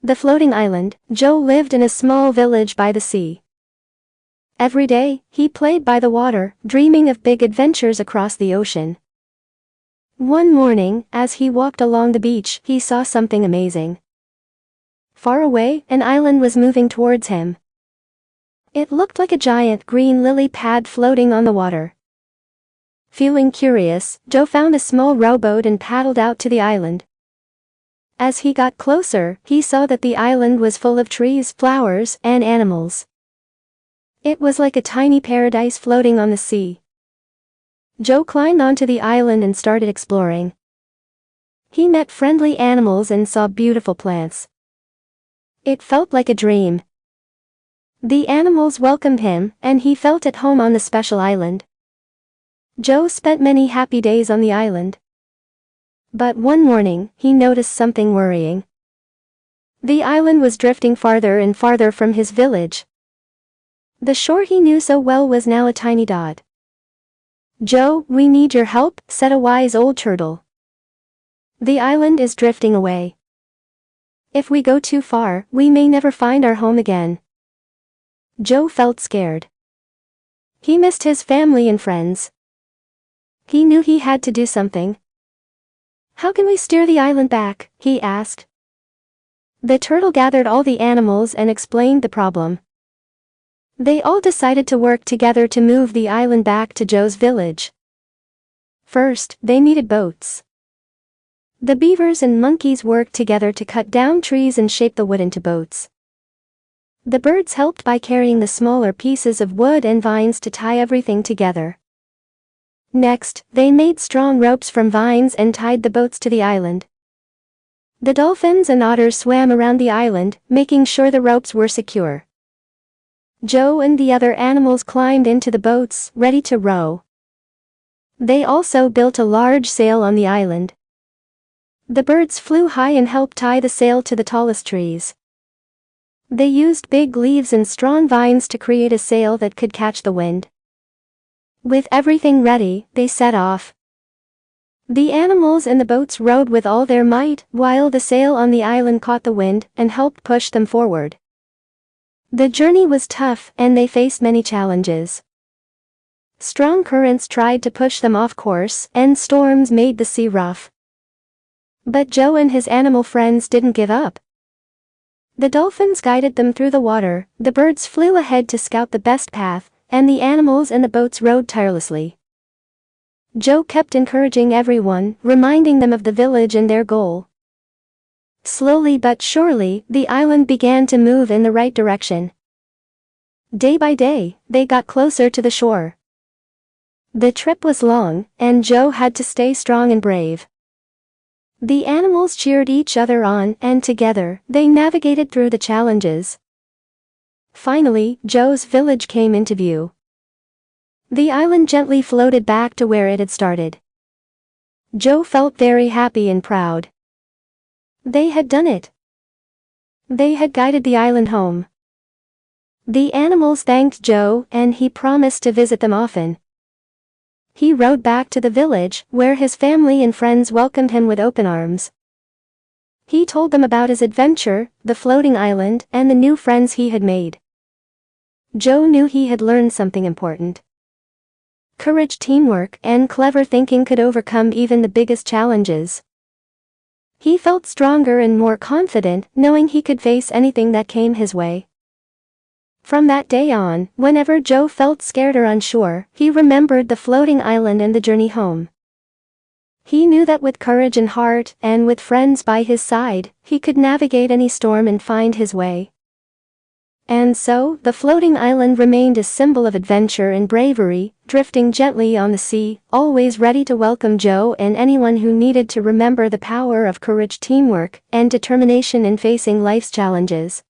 The floating island. Joe lived in a small village by the sea. Every day, he played by the water, dreaming of big adventures across the ocean. One morning, as he walked along the beach, he saw something amazing. Far away, an island was moving towards him. It looked like a giant green lily pad floating on the water. Feeling curious, Joe found a small rowboat and paddled out to the island. As he got closer, he saw that the island was full of trees, flowers, and animals. It was like a tiny paradise floating on the sea. Joe climbed onto the island and started exploring. He met friendly animals and saw beautiful plants. It felt like a dream. The animals welcomed him, and he felt at home on the special island. Joe spent many happy days on the island. But one morning, he noticed something worrying. The island was drifting farther and farther from his village. The shore he knew so well was now a tiny dot. "Joe, we need your help," said a wise old turtle. "The island is drifting away. If we go too far, we may never find our home again." Joe felt scared. He missed his family and friends. He knew he had to do something. "How can we steer the island back?" he asked. The turtle gathered all the animals and explained the problem. They all decided to work together to move the island back to Joe's village. First, they needed boats. The beavers and monkeys worked together to cut down trees and shape the wood into boats. The birds helped by carrying the smaller pieces of wood and vines to tie everything together. Next, they made strong ropes from vines and tied the boats to the island. The dolphins and otters swam around the island, making sure the ropes were secure. Joe and the other animals climbed into the boats, ready to row. They also built a large sail on the island. The birds flew high and helped tie the sail to the tallest trees. They used big leaves and strong vines to create a sail that could catch the wind. With everything ready, they set off. The animals in the boats rowed with all their might, while the sail on the island caught the wind and helped push them forward. The journey was tough, and they faced many challenges. Strong currents tried to push them off course, and storms made the sea rough. But Joe and his animal friends didn't give up. The dolphins guided them through the water, the birds flew ahead to scout the best path, and the animals in the boats rowed tirelessly. Joe kept encouraging everyone, reminding them of the village and their goal. Slowly but surely, the island began to move in the right direction. Day by day, they got closer to the shore. The trip was long, and Joe had to stay strong and brave. The animals cheered each other on, and together, they navigated through the challenges. Finally, Joe's village came into view. The island gently floated back to where it had started. Joe felt very happy and proud. They had done it. They had guided the island home. The animals thanked Joe, and he promised to visit them often. He rode back to the village, where his family and friends welcomed him with open arms. He told them about his adventure, the floating island, and the new friends he had made. Joe knew he had learned something important. Courage, teamwork, and clever thinking could overcome even the biggest challenges. He felt stronger and more confident, knowing he could face anything that came his way. From that day on, whenever Joe felt scared or unsure, he remembered the floating island and the journey home. He knew that with courage and heart, and with friends by his side, he could navigate any storm and find his way. And so, the floating island remained a symbol of adventure and bravery, drifting gently on the sea, always ready to welcome Joe and anyone who needed to remember the power of courage, teamwork, and determination in facing life's challenges.